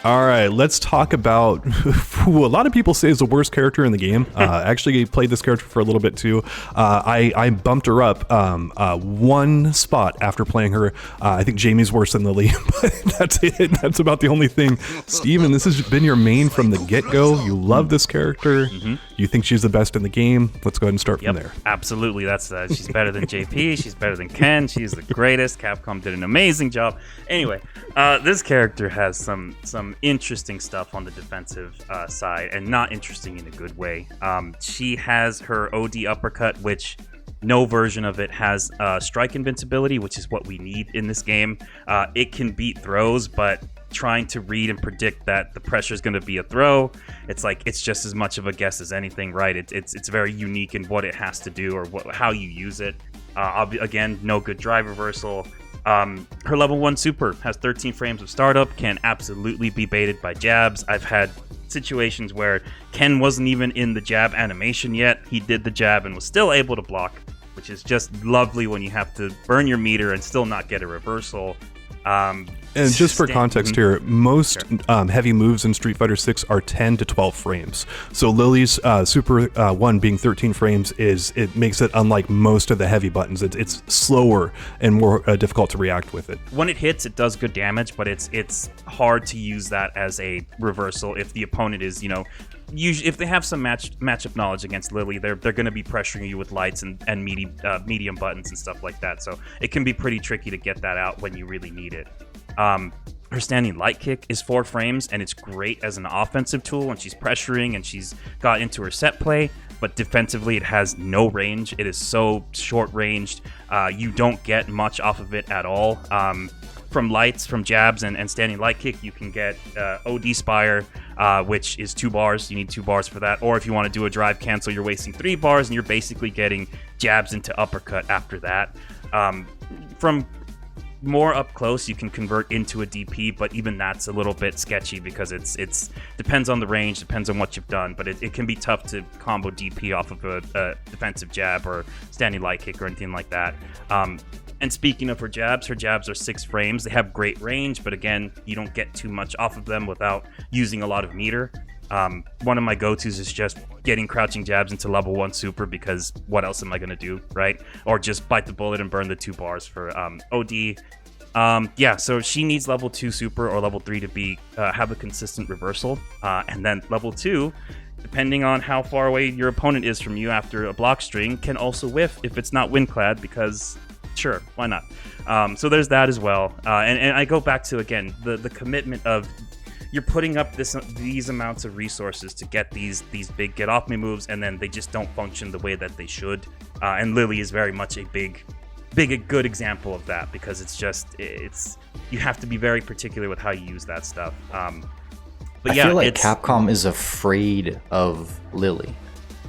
All right, let's talk about who a lot of people say is the worst character in the game. I actually played this character for a little bit too. I bumped her up one spot after playing her. I think Jamie's worse than Lily, but that's it. That's about the only thing. Steven, this has been your main from the get-go. You love this character. Mm-hmm. You think she's the best in the game. Let's go ahead and start from there. Absolutely. That's she's better than JP. She's better than Ken. She's the greatest. Capcom did an amazing job. Anyway, this character has some interesting stuff on the defensive side, and not interesting in a good way. She has her OD uppercut, which no version of it has strike invincibility, which is what we need in this game. It can beat throws, but trying to read and predict that the pressure is going to be a throw, it's just as much of a guess as anything, right? It's very unique in what it has to do or how you use it. Again, no good drive reversal. Her level 1 super has 13 frames of startup, can absolutely be baited by jabs. I've had situations where Ken wasn't even in the jab animation yet. He did the jab and was still able to block, which is just lovely when you have to burn your meter and still not get a reversal. And just for context here, most heavy moves in Street Fighter 6 are 10 to 12 frames. So Lily's Super 1 being 13 frames it makes it unlike most of the heavy buttons. It's slower and more difficult to react with it. When it hits, it does good damage, but it's hard to use that as a reversal if the opponent is, usually if they have some matchup knowledge against Lily, they're going to be pressuring you with lights and medium buttons and stuff like that. So it can be pretty tricky to get that out when you really need it. Her standing light kick is 4 frames, and it's great as an offensive tool when she's pressuring and she's got into her set play, but defensively it has no range. It is so short ranged. You don't get much off of it at all. From lights, from jabs, and standing light kick, you can get OD Spire, which is 2 bars. You need 2 bars for that. Or if you want to do a drive cancel, you're wasting 3 bars, and you're basically getting jabs into uppercut after that. From more up close, you can convert into a DP, but even that's a little bit sketchy because it's depends on the range, depends on what you've done, but it can be tough to combo DP off of a defensive jab or standing light kick or anything like that. And speaking of her jabs are 6 frames. They have great range, but again, you don't get too much off of them without using a lot of meter. One of my go-tos is just getting crouching jabs into level 1 super, because what else am I going to do, right? Or just bite the bullet and burn the 2 bars for OD. So she needs level 2 super or level 3 to be have a consistent reversal. And then level 2, depending on how far away your opponent is from you after a block string, can also whiff if it's not wind-clad, because sure, why not? So there's that as well. And I go back to, again, the commitment of you're putting up these amounts of resources to get these big get off me moves, and then they just don't function the way that they should. And Lily is very much a good example of that, because it's you have to be very particular with how you use that stuff. But I feel like Capcom is afraid of Lily.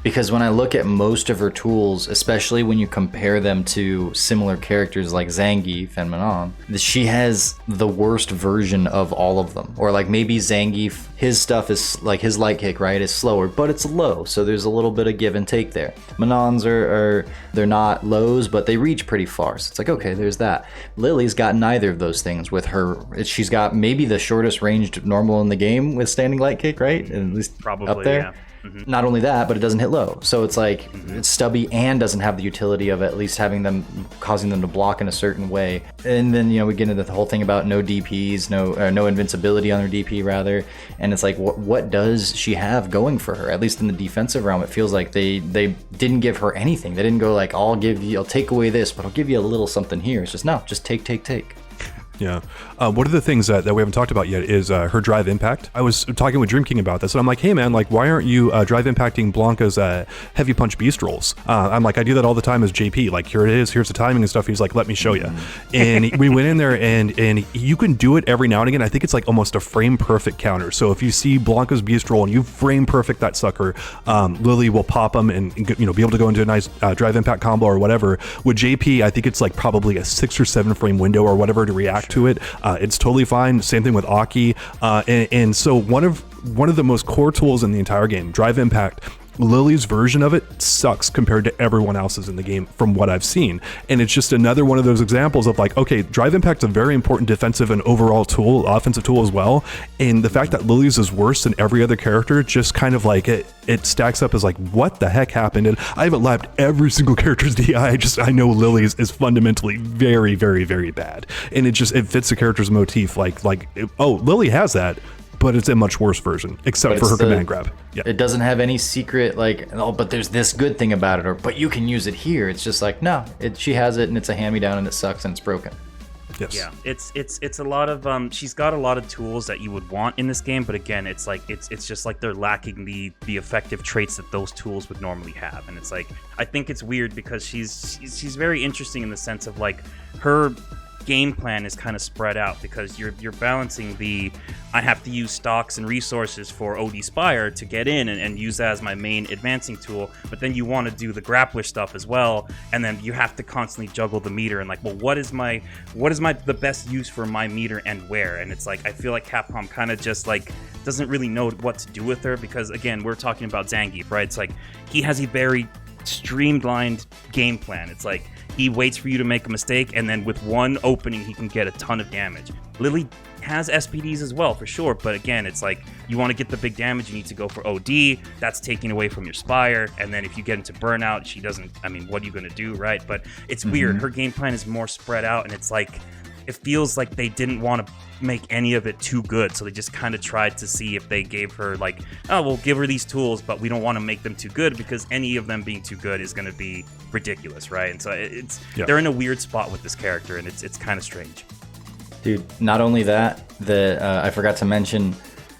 Because when I look at most of her tools, especially when you compare them to similar characters like Zangief and Manon, she has the worst version of all of them. Or like maybe Zangief, his stuff is like his light kick, right, is slower, but it's low, so there's a little bit of give and take there. Manon's they're not lows, but they reach pretty far, so it's like, okay, there's that. Lily's got neither of those things with her. She's got maybe the shortest ranged normal in the game with standing light kick, right? At least probably up there. Yeah. Mm-hmm. Not only that, but it doesn't hit low. So it's like it's stubby and doesn't have the utility of at least causing them to block in a certain way. And then, we get into the whole thing about no DPs, no invincibility on her DP rather. And it's like, what does she have going for her? At least in the defensive realm, it feels like they didn't give her anything. They didn't go like, I'll take away this, but I'll give you a little something here. It's just, no, just take. Yeah. One of the things that we haven't talked about yet is her drive impact. I was talking with Dream King about this, and I'm like, hey man, like, why aren't you drive impacting Blanca's heavy punch beast rolls? I'm like, I do that all the time as JP. Like, here it is, here's the timing and stuff. He's like, let me show you. And we went in there, and you can do it every now and again. I think it's like almost a frame perfect counter. So if you see Blanca's beast roll and you frame perfect that sucker, Lily will pop them and be able to go into a nice drive impact combo or whatever. With JP, I think it's like probably a 6 or 7 frame window or whatever to react to it. It's totally fine. Same thing with Aki. And so one of the most core tools in the entire game, drive impact, Lily's version of it sucks compared to everyone else's in the game from what I've seen. And it's just another one of those examples of like, okay, drive impact's a very important defensive and overall tool, offensive tool as well. And the fact that Lily's is worse than every other character just kind of like it stacks up as like, what the heck happened? And I haven't lapped every single character's DI. I know Lily's is fundamentally very, very, very bad. And it fits the character's motif. Lily has that, but it's a much worse version, except for her command grab. Yeah. It doesn't have any secret like, oh, but there's this good thing about it, or but you can use it here. It's just like, no, she has it and it's a hand-me-down and it sucks and it's broken. Yes. Yeah, it's a lot of she's got a lot of tools that you would want in this game, but again, it's like it's just like they're lacking the effective traits that those tools would normally have. And it's like, I think it's weird because she's very interesting in the sense of like her game plan is kind of spread out because you're balancing I have to use stocks and resources for OD Spire to get in and use that as my main advancing tool, but then you want to do the grappler stuff as well, and then you have to constantly juggle the meter and like, well, what is the best use for my meter and where? And it's like, I feel like Capcom kind of just like doesn't really know what to do with her, because again, we're talking about Zangief, right? It's like he has a very streamlined game plan. It's like he waits for you to make a mistake, and then with one opening, he can get a ton of damage. Lily has SPDs as well, for sure, but again, it's like, you want to get the big damage, you need to go for OD, that's taking away from your Spire, and then if you get into burnout, she doesn't, I mean, what are you going to do, right? But it's weird, her game plan is more spread out, and it's like, it feels like they didn't want to make any of it too good, so they just kind of tried to see if they gave her like, oh, we'll give her these tools, but we don't want to make them too good because any of them being too good is going to be ridiculous, right? And so they're in a weird spot with this character, and it's kind of strange. Dude, not only that, I forgot to mention,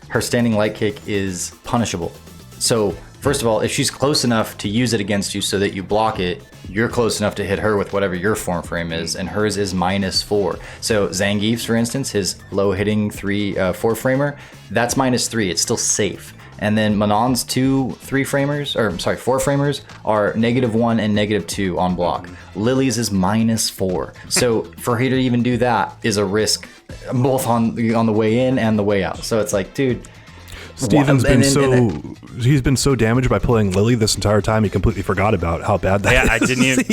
her standing light kick is punishable. So first of all, if she's close enough to use it against you so that you block it, you're close enough to hit her with whatever your form frame is, and hers is -4. So Zangief's, for instance, his low hitting 4 framer, that's -3. It's still safe. And then Manon's 4 framers are -1 and -2 on block. Lily's is -4. So for her to even do that is a risk, both on the way in and the way out. So it's like, dude, Steven's he's been so damaged by playing Lily this entire time, he completely forgot about how bad that is. I didn't even.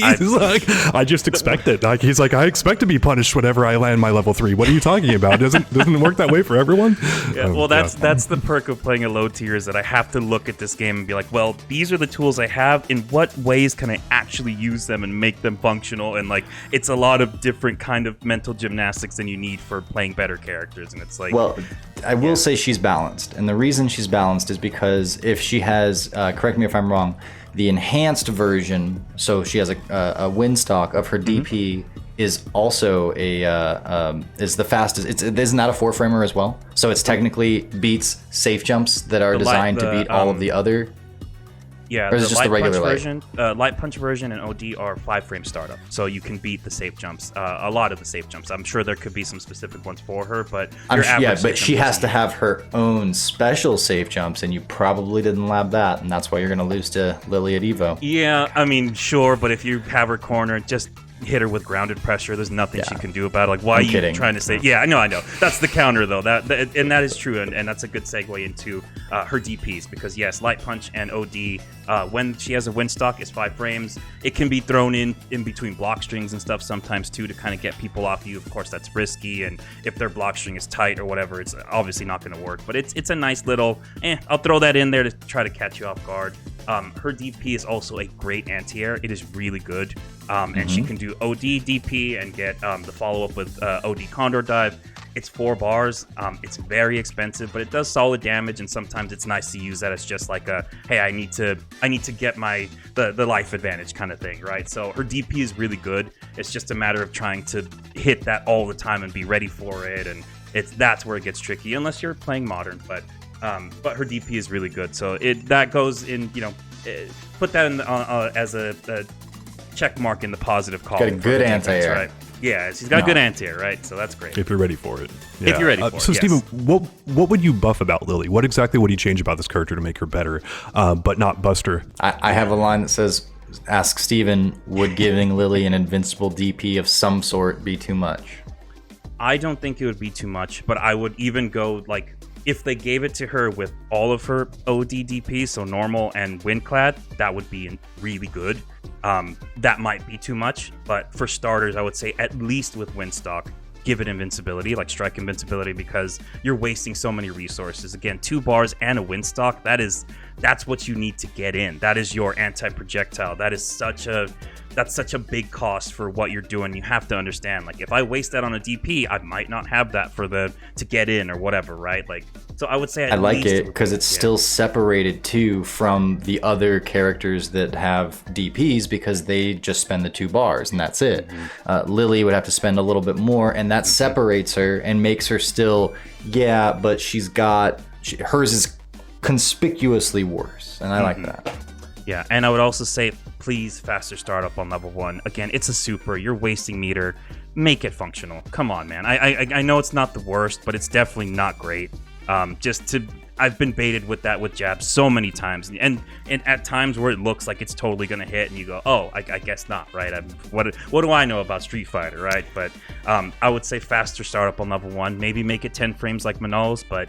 I just expect it. Like, he's like, I expect to be punished whenever I land my level 3. What are you talking about? Doesn't it work that way for everyone? Yeah, well, that's the perk of playing a low tier, is that I have to look at this game and be like, well, these are the tools I have. In what ways can I actually use them and make them functional? And like, it's a lot of different kind of mental gymnastics than you need for playing better characters. And it's like, well, I will say she's balanced, and the reason she's balanced is because if she has, correct me if I'm wrong, the enhanced version, so she has a win stock of her DP is also is the fastest. Isn't that a 4 framer as well? So it's technically beats safe jumps that are designed to beat all of the other. Yeah, or is it just the regular version, light punch version and OD are 5 frame startup, so you can beat the safe jumps, a lot of the safe jumps. I'm sure there could be some specific ones for her, but but she has to have her own special safe jumps, and you probably didn't lab that, and that's why you're going to lose to Lily at Evo. Yeah, I mean, sure, but if you have her cornered, just hit her with grounded pressure. There's nothing she can do about it. Like, why are you trying to say? Yeah, I know. That's the counter, though. That is true, and that's a good segue into her DPs, because yes, light punch and OD, when she has a win stock, is 5 frames. It can be thrown in between block strings and stuff sometimes too, to kind of get people off you. Of course, that's risky, and if their block string is tight or whatever, it's obviously not going to work. But it's a nice little. I'll throw that in there to try to catch you off guard. Her DP is also a great anti-air. It is really good. And she can do OD DP and get the follow-up with OD Condor Dive. It's 4 bars. It's very expensive, but it does solid damage, and sometimes it's nice to use that as just like a, hey, I need to get the life advantage kind of thing, right? So her DP is really good. It's just a matter of trying to hit that all the time and be ready for it, and that's where it gets tricky, unless you're playing modern. But her DP is really good, so that goes in. Put that in as a check mark in the positive column. Got a good anti-air, right? Yeah, she's got good anti-air, right? So that's great. If you're ready for it. Yeah. If you're ready for it. So, Steven, what would you buff about Lily? What exactly would you change about this character to make her better, but not bust her? I have a line that says, ask Steven, would giving Lily an invincible DP of some sort be too much? I don't think it would be too much, but I would even go like if they gave it to her with all of her ODDP, so normal and windclad, that would be really good. That might be too much, but for starters, I would say at least with windstock, give it invincibility, like strike invincibility, because you're wasting so many resources. Again, 2 bars and a windstock, that's what you need to get in. That is your anti-projectile. That's such a big cost for what you're doing. You have to understand, like, if I waste that on a DP, I might not have that to get in or whatever, right? Like, so I would say I like it because it's still separated too from the other characters that have DPs, because they just spend the 2 bars and that's it. Lily would have to spend a little bit more, and that separates her and makes her still, but hers is conspicuously worse, and I like that. Yeah, and I would also say, please, faster startup on level 1. Again, it's a super. You're wasting meter. Make it functional. Come on, man. I know it's not the worst, but it's definitely not great. I've been baited with that with jabs so many times, and at times where it looks like it's totally gonna hit, and you go, oh, I guess not, right? What do I know about Street Fighter, right? But I would say faster startup on level 1. Maybe make it 10 frames like Manol's, but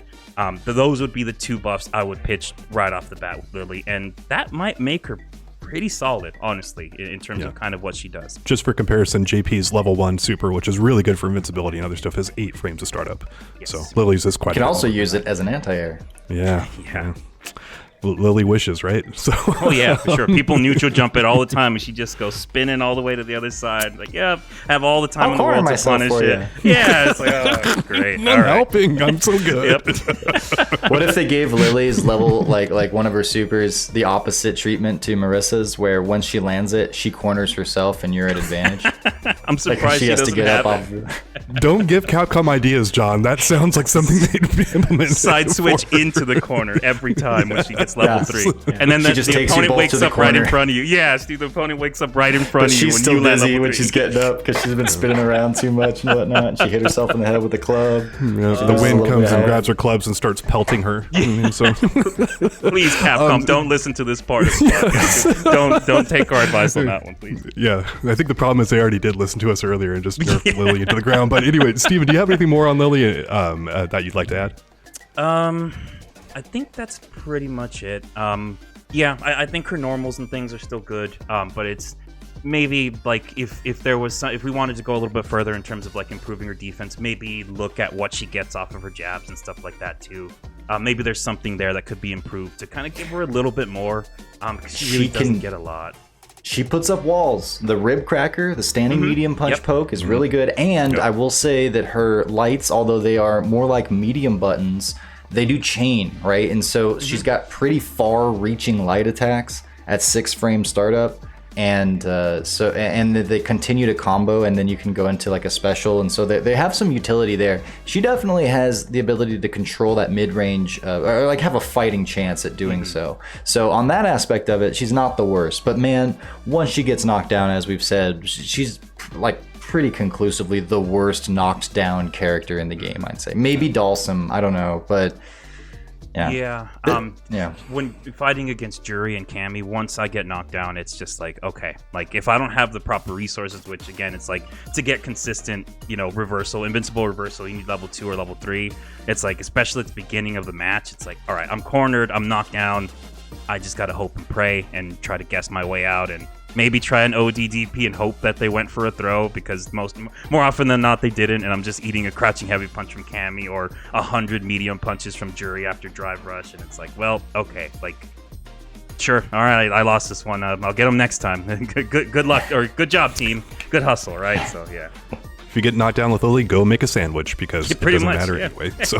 those would be the 2 buffs I would pitch right off the bat with Lily, and that might make her pretty solid, honestly, in terms of kind of what she does. Just for comparison, JP's level 1 super, which is really good for invincibility and other stuff, has 8 frames to startup. Yes. So Lily's is quite. You can also use it as an anti-air. Yeah. Lily wishes, right? So. Oh yeah, for sure. People neutral jump it all the time, and she just goes spinning all the way to the other side. Like, have all the time in the world to punish it. Yeah, it's like, oh, great. I'm helping. I'm so good. What if they gave Lily's level, like one of her supers, the opposite treatment to Marissa's, where once she lands it, she corners herself and you're at advantage? I'm surprised she has to get up off. Don't give Capcom ideas, John. That sounds like something they'd be implementing. Side switch into the corner every time when she gets level 3. And then the opponent wakes up right in front of you. Yes, dude, the opponent wakes up right in front of you when she's still you land dizzy level when 3. she's getting up because she's been spinning around too much and whatnot. And she hit herself in the head with the club. The wind comes and grabs her clubs and starts pelting her. So. Please, Capcom, don't listen to this part of the podcast. Don't take our advice on that one, please. Yeah, I think the problem is they already did listen to us earlier and just nerfed Lily into the ground. But anyway, Steven, do you have anything more on Lily that you'd like to add? I think that's pretty much it. I think her normals and things are still good, but it's maybe like if there was if we wanted to go a little bit further in terms of like improving her defense, maybe look at what she gets off of her jabs and stuff like that too. Maybe there's something there that could be improved to kind of give her a little bit more, because she really doesn't get a lot. She puts up walls. The rib cracker, the standing medium punch poke is really good. And I will say that her lights, although they are more like medium buttons, they do chain, right? And so she's got pretty far-reaching light attacks at 6 frame startup. And they continue to combo, and then you can go into like a special, and so they have some utility there. She definitely has the ability to control that mid-range, or like have a fighting chance at doing so. So on that aspect of it, she's not the worst. But man, once she gets knocked down, as we've said, she's like pretty conclusively the worst knocked down character in the game, I'd say. Maybe Dalsum, I don't know, but yeah. When fighting against Jury and Cammy, once I get knocked down, it's just like, okay, like if I don't have the proper resources, which again, it's like to get consistent, invincible reversal, you need level 2 or level 3. It's like, especially at the beginning of the match, it's like, all right, I'm cornered, I'm knocked down. I just got to hope and pray and try to guess my way out and maybe try an ODDP and hope that they went for a throw, because more often than not they didn't, and I'm just eating a crouching heavy punch from Cammy or 100 medium punches from Jury after drive rush, and it's like, well, okay, like, sure, all right, I lost this one. I'll get them next time. Good luck, or good job, team. Good hustle, right? So yeah. If you get knocked down with Lily, go make a sandwich, because it doesn't matter anyway. So,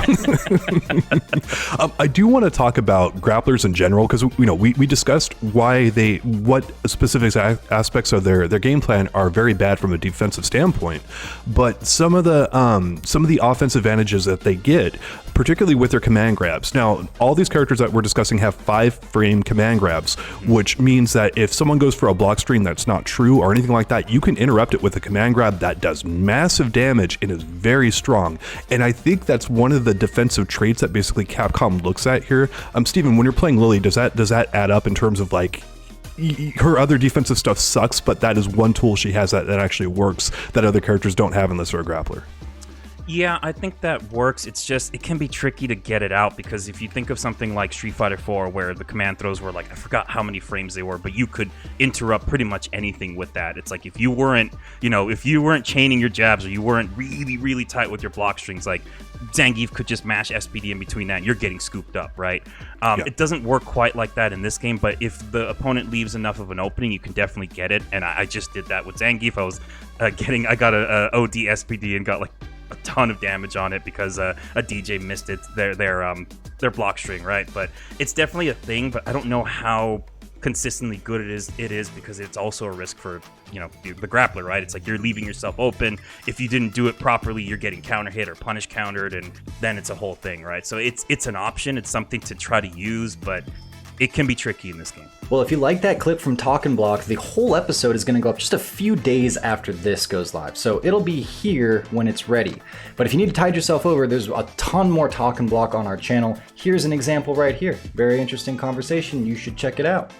I do want to talk about grapplers in general, because we discussed what specific aspects of their game plan are very bad from a defensive standpoint, but some of the offensive advantages that they get, particularly with their command grabs. Now, all these characters that we're discussing have 5-frame command grabs, which means that if someone goes for a block stream that's not true or anything like that, you can interrupt it with a command grab that does massive damage and is very strong. And I think that's one of the defensive traits that basically Capcom looks at here. Steven, when you're playing Lily, does that add up in terms of like her other defensive stuff sucks, but that is one tool she has that actually works that other characters don't have unless they're a grappler? Yeah, I think that works. It's just, it can be tricky to get it out because if you think of something like Street Fighter 4 where the command throws were like, I forgot how many frames they were, but you could interrupt pretty much anything with that. It's like if you weren't, if you weren't chaining your jabs or you weren't really, really tight with your block strings, like Zangief could just mash SPD in between that and you're getting scooped up, right? It doesn't work quite like that in this game, but if the opponent leaves enough of an opening, you can definitely get it. And I just did that with Zangief. I got a OD SPD and got like a ton of damage on it because a DJ missed their block string, right? But it's definitely a thing, but I don't know how consistently good it is because it's also a risk for the grappler, right? It's like you're leaving yourself open. If you didn't do it properly, you're getting counter hit or punish countered, and then it's a whole thing, right? So it's an option. It's something to try to use, but it can be tricky in this game. Well, if you like that clip from Talkin' Block, the whole episode is going to go up just a few days after this goes live. So it'll be here when it's ready. But if you need to tide yourself over, there's a ton more Talkin' Block on our channel. Here's an example right here. Very interesting conversation. You should check it out.